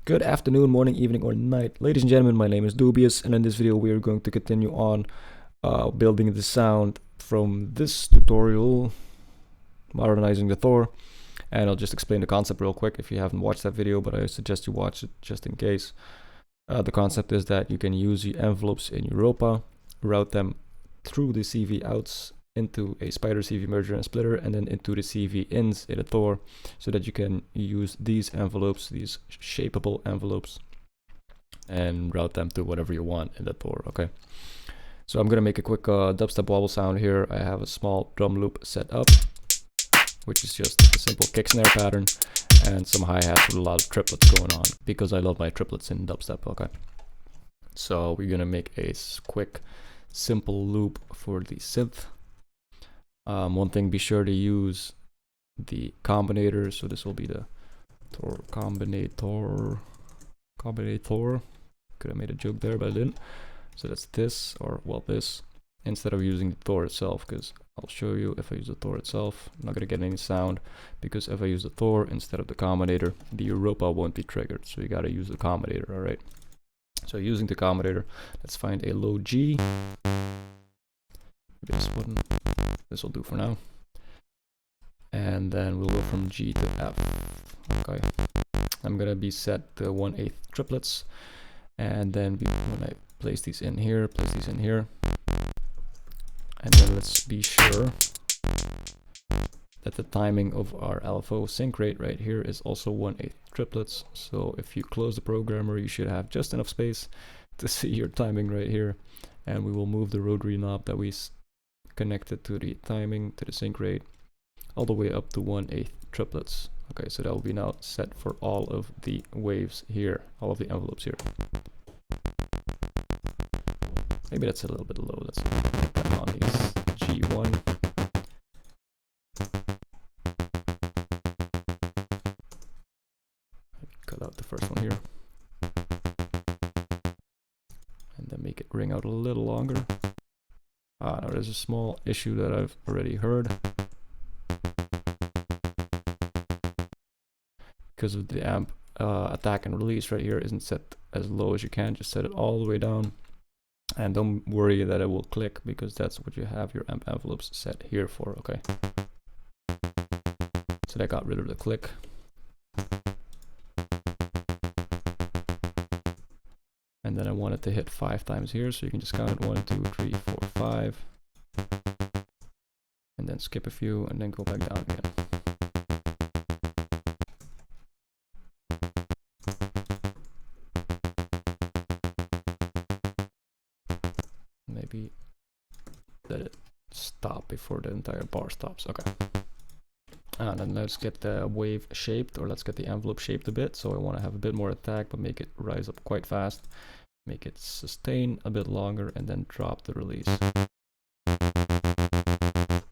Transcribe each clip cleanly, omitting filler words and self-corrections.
Good afternoon, morning, evening, or night. Ladies and gentlemen, my name is Dubious, and in this video we are going to continue on building the sound from this tutorial, modernizing the THOR. And I'll just explain the concept real quick if you haven't watched that video, but I suggest you watch it just in case. The concept is that you can use the envelopes in Europa, route them through the CV outs into a spider CV merger and splitter, and then into the CV ins in a THOR, so that you can use these envelopes, these shapeable envelopes, and route them to whatever you want in the THOR. Okay, so I'm gonna make a quick dubstep wobble sound here. I have a small drum loop set up, which is just a simple kick snare pattern and some hi-hats with a lot of triplets going on, because I love my triplets in dubstep. Okay, so we're gonna make a quick simple loop for the synth. One thing, be sure to use the combinator. So this will be the THOR combinator. Could have made a joke there, but I didn't. So that's this, or well, this, instead of using the THOR itself, because I'll show you if I use the THOR itself, I'm not gonna get any sound, because if I use the THOR instead of the combinator, the Europa won't be triggered. So you gotta use the combinator. All right. So using the combinator, let's find a low G. This one. This will do for now. And then we'll go from G to F. Okay. I'm gonna be set to 1/8 triplets. And then when I place these in here, and then let's be sure that the timing of our LFO sync rate right here is also 1/8 triplets. So if you close the programmer, you should have just enough space to see your timing right here. And we will move the rotary knob that we connected to the timing, to the sync rate, all the way up to 1/8 triplets. Okay, so that will be now set for all of the waves here, all of the envelopes here. Maybe that's a little bit low. Let's put that on these G1. Maybe cut out the first one here. And then make it ring out a little longer. Now there's a small issue that I've already heard. Because of the amp attack and release right here isn't set as low as you can. Just set it all the way down. And don't worry that it will click, because that's what you have your amp envelopes set here for. Okay. So that got rid of the click. And then I want it to hit 5 times here, so you can just count it 1, 2, 3, 4, 5. And then skip a few and then go back down again. Maybe let it stop before the entire bar stops. Okay. And then let's get the wave shaped, or let's get the envelope shaped a bit. So I want to have a bit more attack, but make it rise up quite fast. Make it sustain a bit longer, and then drop the release.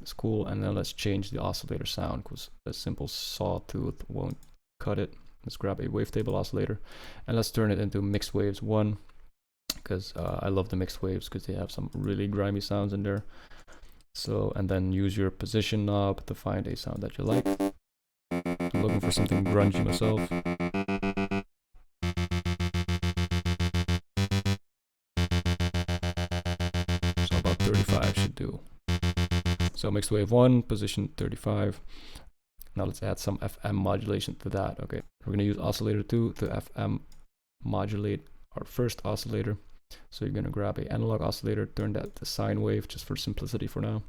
It's cool. And then let's change the oscillator sound, because a simple sawtooth won't cut it. Let's grab a wavetable oscillator, and let's turn it into mixed waves 1, because I love the mixed waves because they have some really grimy sounds in there. So, and then use your position knob to find a sound that you like. I'm looking for something grungy myself. So about 35 should do. So mixed wave 1, position 35. Now let's add some FM modulation to that. Okay, we're gonna use oscillator 2 to FM modulate our first oscillator. So you're gonna grab a analog oscillator, turn that to sine wave just for simplicity for now.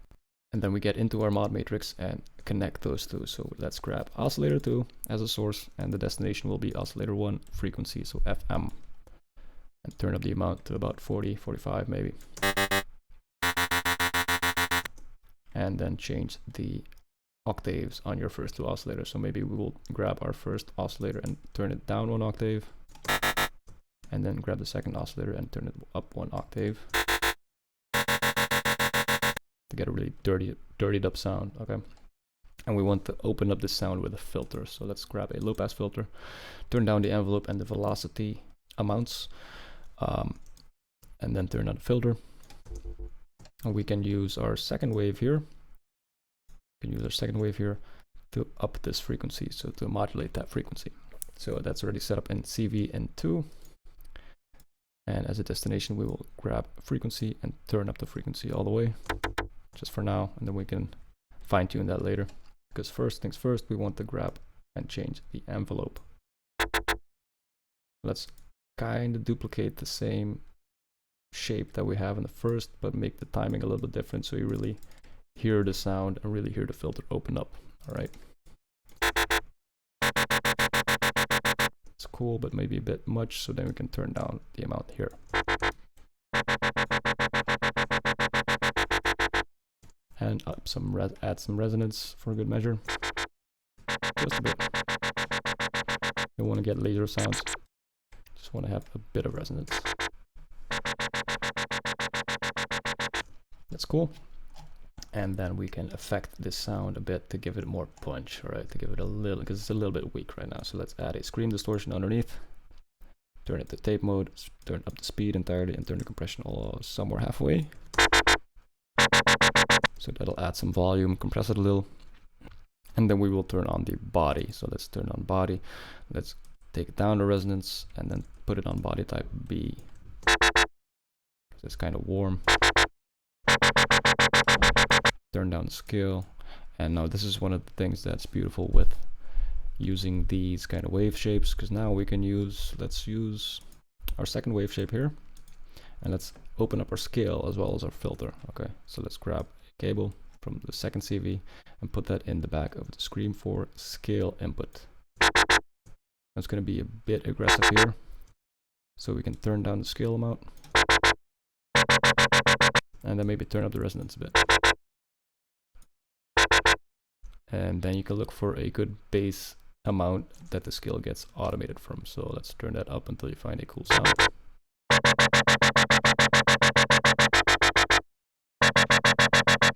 And then we get into our mod matrix and connect those two. So let's grab oscillator 2 as a source, and the destination will be oscillator 1 frequency, so FM. And turn up the amount to about 40, 45 maybe. And then change the octaves on your first two oscillators. So maybe we will grab our first oscillator and turn it down 1 octave. And then grab the second oscillator and turn it up 1 octave to get a really dirtied up sound. Okay, and we want to open up the sound with a filter. So let's grab a low pass filter, turn down the envelope and the velocity amounts, and then turn on the filter. And we can use our second wave here. To up this frequency, so to modulate that frequency. So that's already set up in CV and 2. And as a destination, we will grab frequency and turn up the frequency all the way, just for now, and then we can fine tune that later. Because first things first, we want to grab and change the envelope. Let's kind of duplicate the same shape that we have in the first, but make the timing a little bit different so you really hear the sound and really hear the filter open up. All right. It's cool, but maybe a bit much, so then we can turn down the amount here. And up add some resonance for good measure. Just a bit. Don't want to get laser sounds. Just want to have a bit of resonance. That's cool. And then we can affect this sound a bit to give it more punch, all right? To give it a little, because it's a little bit weak right now. So let's add a scream distortion underneath. Turn it to tape mode, turn up the speed entirely, and turn the compression somewhere halfway. So that'll add some volume, compress it a little. And then we will turn on the body. So let's turn on body. Let's take down the resonance and then put it on body type B. It's kind of warm. Turn down the scale. And now this is one of the things that's beautiful with using these kind of wave shapes, because now we can let's use our second wave shape here, and let's open up our scale as well as our filter. Okay, so let's grab a cable from the second CV and put that in the back of the Scream 4 scale input. It's going to be a bit aggressive here, so we can turn down the scale amount and then maybe turn up the resonance a bit. And then you can look for a good bass amount that the scale gets automated from. So let's turn that up until you find a cool sound.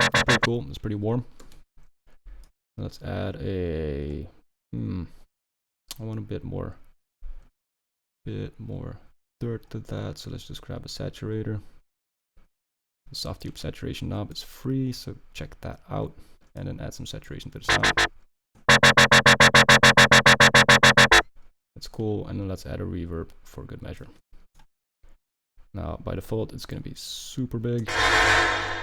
It's pretty cool, it's pretty warm. Let's add I want a bit more dirt to that, so let's just grab a saturator. The SOFTUBE saturation knob is free, so check that out. And then add some saturation to the sound. That's cool, and then let's add a reverb for good measure. Now, by default, it's going to be super big,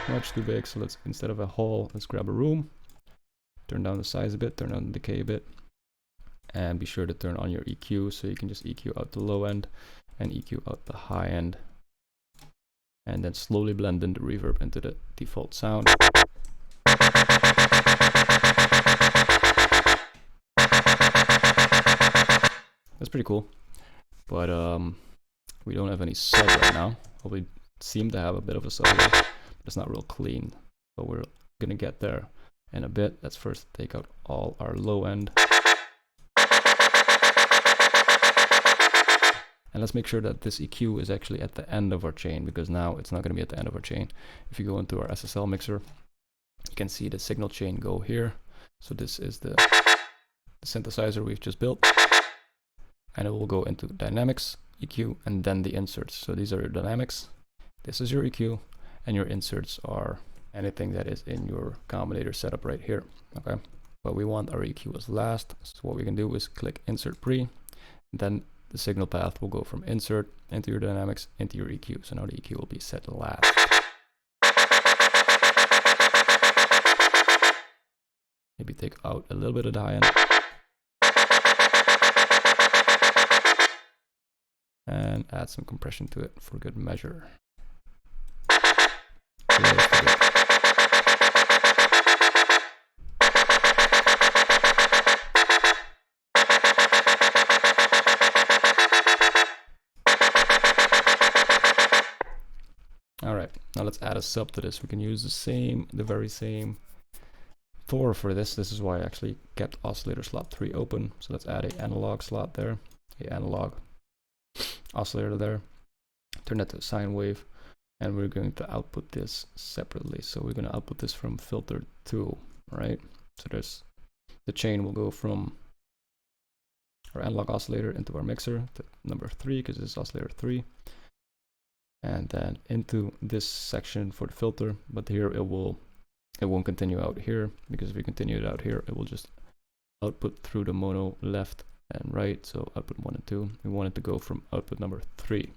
much too big, so let's, instead of a hall, let's grab a room, turn down the size a bit, turn down the decay a bit, and be sure to turn on your EQ, so you can just EQ out the low end and EQ out the high end, and then slowly blend in the reverb into the default sound. That's pretty cool, but we don't have any sub right now. Well, we seem to have a bit of a sub here, but it's not real clean, but we're gonna get there in a bit. Let's first take out all our low end, and let's make sure that this EQ is actually at the end of our chain, because now it's not going to be at the end of our chain. If you go into our SSL mixer, you can see the signal chain go here. So this is the synthesizer we've just built, and it will go into dynamics, EQ, and then the inserts. So these are your dynamics, this is your EQ, and your inserts are anything that is in your combinator setup right here. Okay, but we want our EQ as last, so what we can do is click insert pre, then the signal path will go from insert into your dynamics into your EQ. So now the EQ will be set last. Maybe take out a little bit of the high end. And add some compression to it for good measure. All right, now let's add a sub to this. We can use the very same THOR for this. This is why I actually kept oscillator slot 3 open. So let's add an analog slot there, an analog oscillator there. Turn that to a sine wave, and we're going to output this separately. So we're going to output this from filter 2, right? So there's the chain will go from our analog oscillator into our mixer to number 3, because this is oscillator 3. And then into this section for the filter, but here it won't continue out here, because if we continue it out here, it will just output through the mono left and right, so output 1 and 2. We want it to go from output number 3.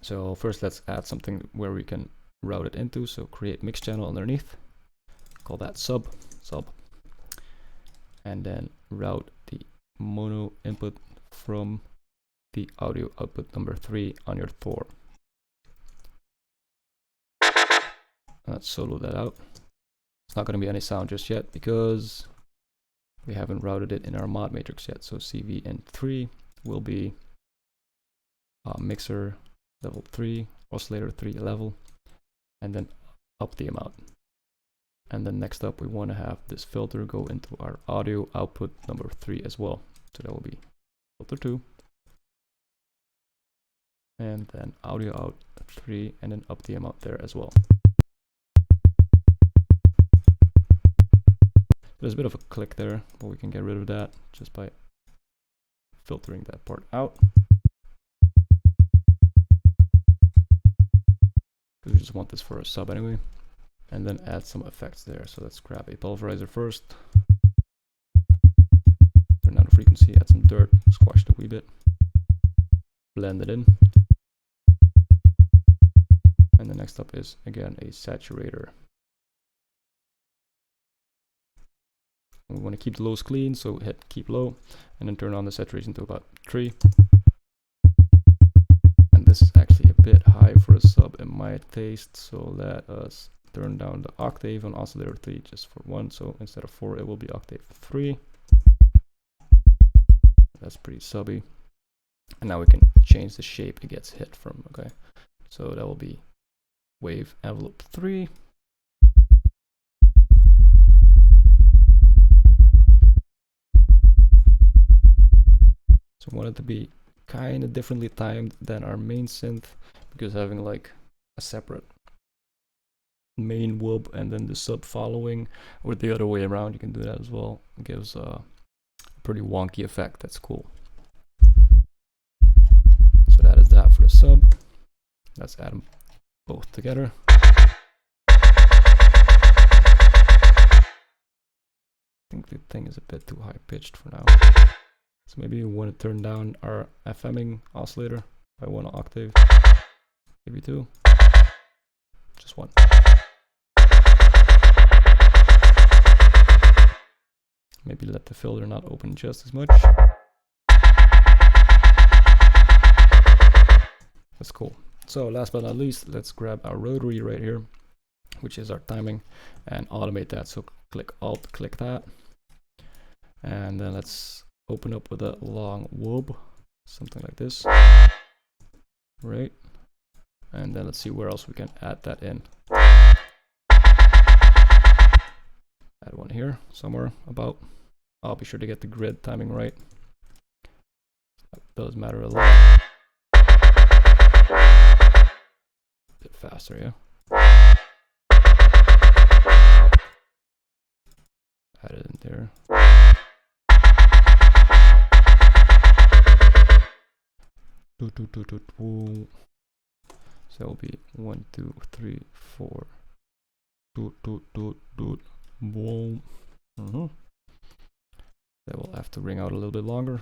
So first let's add something where we can route it into. So create mix channel underneath, call that sub, and then route the mono input from the audio output number 3 on your THOR. Let's solo that out. It's not going to be any sound just yet because we haven't routed it in our mod matrix yet. So CV in 3 will be mixer level 3, oscillator 3 level, and then up the amount. And then next up we want to have this filter go into our audio output number 3 as well. So that will be filter 2, and then audio out 3, and then up the amount there as well. There's a bit of a click there, but we can get rid of that just by filtering that part out. Because we just want this for a sub anyway. And then add some effects there. So let's grab a pulverizer first. Turn down the frequency, add some dirt, squash it a wee bit. Blend it in. And the next up is again a saturator. We want to keep the lows clean, so hit keep low, and then turn on the saturation to about 3. And this is actually a bit high for a sub in my taste, so let us turn down the octave on oscillator 3 just for 1. So instead of 4, it will be octave 3. That's pretty subby. And now we can change the shape it gets hit from. Okay, so that will be wave envelope 3. So we want it to be kind of differently timed than our main synth, because having like a separate main wub and then the sub following, or the other way around, you can do that as well. It gives a pretty wonky effect. That's cool. So that is that for the sub. Let's add them both together. I think the thing is a bit too high pitched for now. So maybe we want to turn down our FMing oscillator by 1 octave, maybe 2, just 1. Maybe let the filter not open just as much. That's cool. So last but not least, let's grab our rotary right here, which is our timing, and automate that. So click Alt, click that, and then let's open up with a long wub, something like this, right? And then let's see where else we can add that in. Add one here, somewhere about. I'll be sure to get the grid timing right. That does matter a lot. A bit faster, yeah. Add it in there. So that will be 1, 2, 3, 4. Boom. That will have to ring out a little bit longer.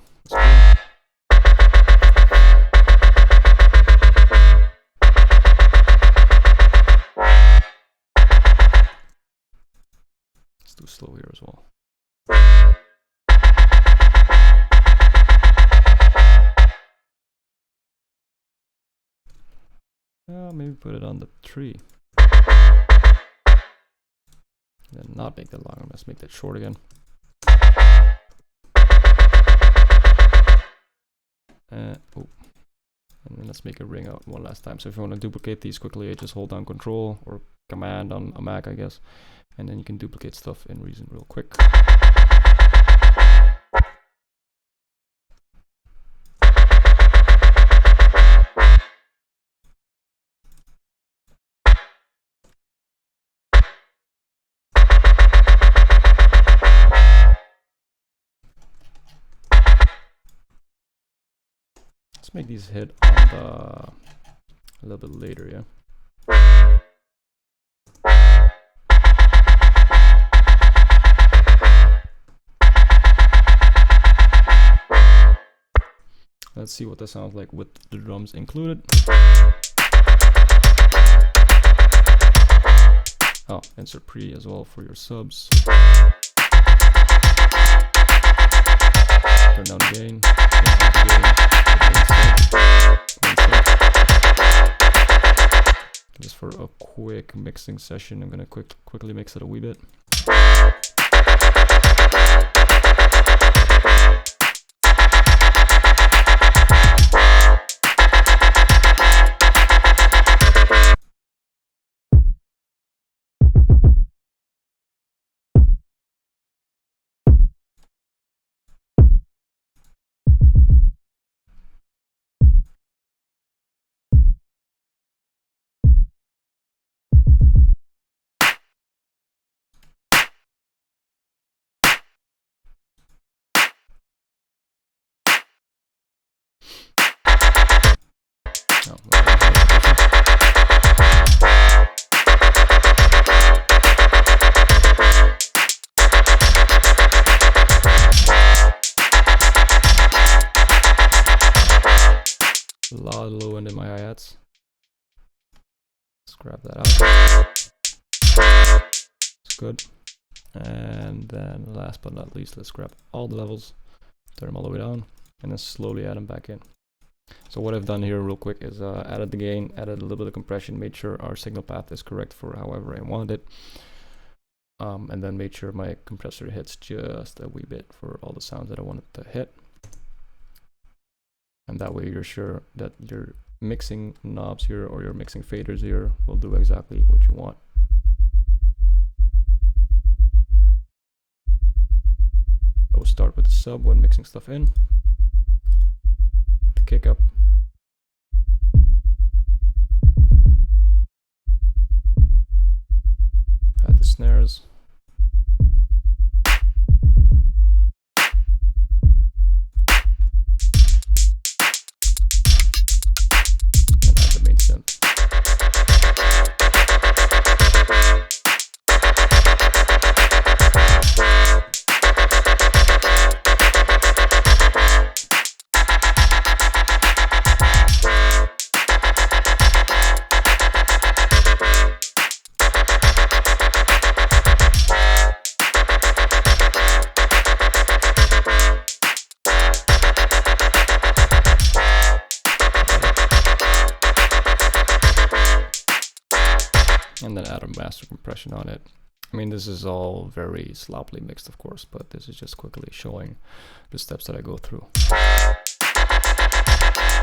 Let's do slow here as well. Maybe put it on the 3. Then not make that long. Let's make that short again. And then let's make it ring out one last time. So if you want to duplicate these quickly, just hold down Control or Command on a Mac, I guess, and then you can duplicate stuff in Reason real quick. Let's make these hit on the a little bit later, yeah. Let's see what that sounds like with the drums included. Oh, insert pre as well for your subs. Turn down the gain. Just for a quick mixing session, I'm gonna quickly mix it a wee bit. A lot of low end in my hi-hats. Let's grab that out. It's good. And then last but not least, let's grab all the levels, turn them all the way down, and then slowly add them back in. So what I've done here real quick is added the gain, added a little bit of compression, made sure our signal path is correct for however I wanted it. And then made sure my compressor hits just a wee bit for all the sounds that I wanted to hit. And that way you're sure that your mixing knobs here or your mixing faders here will do exactly what you want. I will start with the sub when mixing stuff in. The kick up. Add the snares. And then add a master compression on it. I mean, this is all very sloppily mixed, of course, but this is just quickly showing the steps that I go through.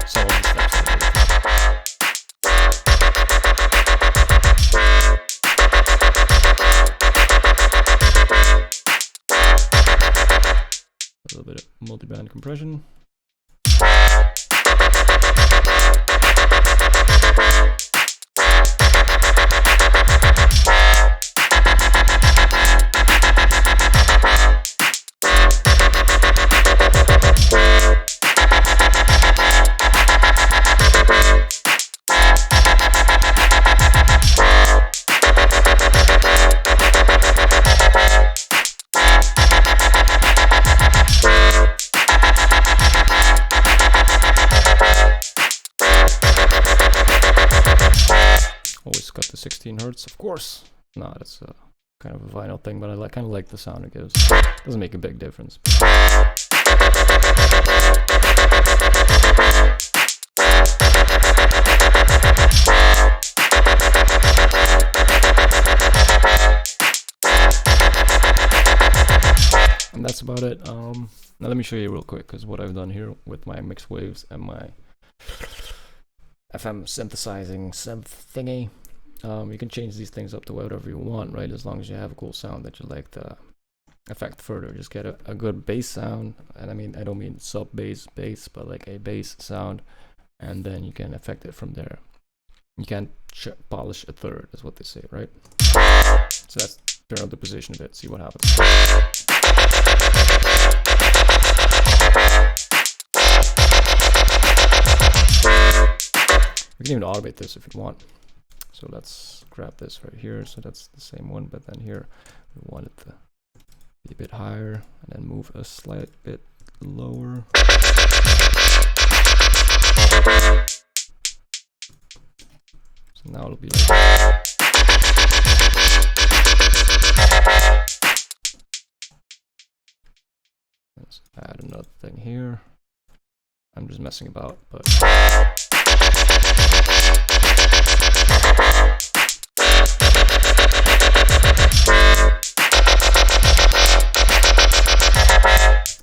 Some of the steps that I go through. A little bit of multi-band compression. Always got the 16 hertz, of course. No, that's kind of a vinyl thing, but I kind of like the sound it gives. Doesn't make a big difference. And that's about it. Now let me show you real quick, because what I've done here with my mixed waves and my FM synthesizing synth thingy, you can change these things up to whatever you want, right? As long as you have a cool sound that you like to affect further. Just get a good bass sound, and I mean, I don't mean sub bass, but like a bass sound, and then you can affect it from there. You can't polish a third, is what they say, right? So let's turn up the position a bit, see what happens. You can even automate this if you want. So let's grab this right here. So that's the same one, but then here we want it to be a bit higher and then move a slight bit lower. So now it'll be like, let's add another thing here. I'm just messing about, but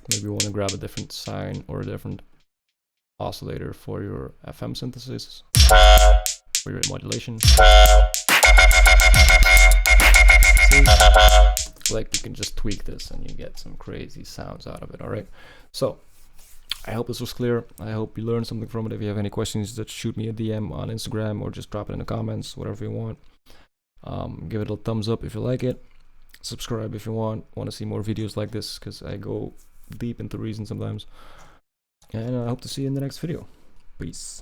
maybe you want to grab a different sine or a different oscillator for your FM synthesis, for your modulation. See? Like, you can just tweak this and you get some crazy sounds out of it. All right, so I hope this was clear. I hope you learned something from it. If you have any questions, just shoot me a DM on Instagram or just drop it in the comments, whatever you want. Give it a thumbs up if you like it. Subscribe if you want to see more videos like this, because I go deep into reason sometimes. And I hope to see you in the next video. Peace.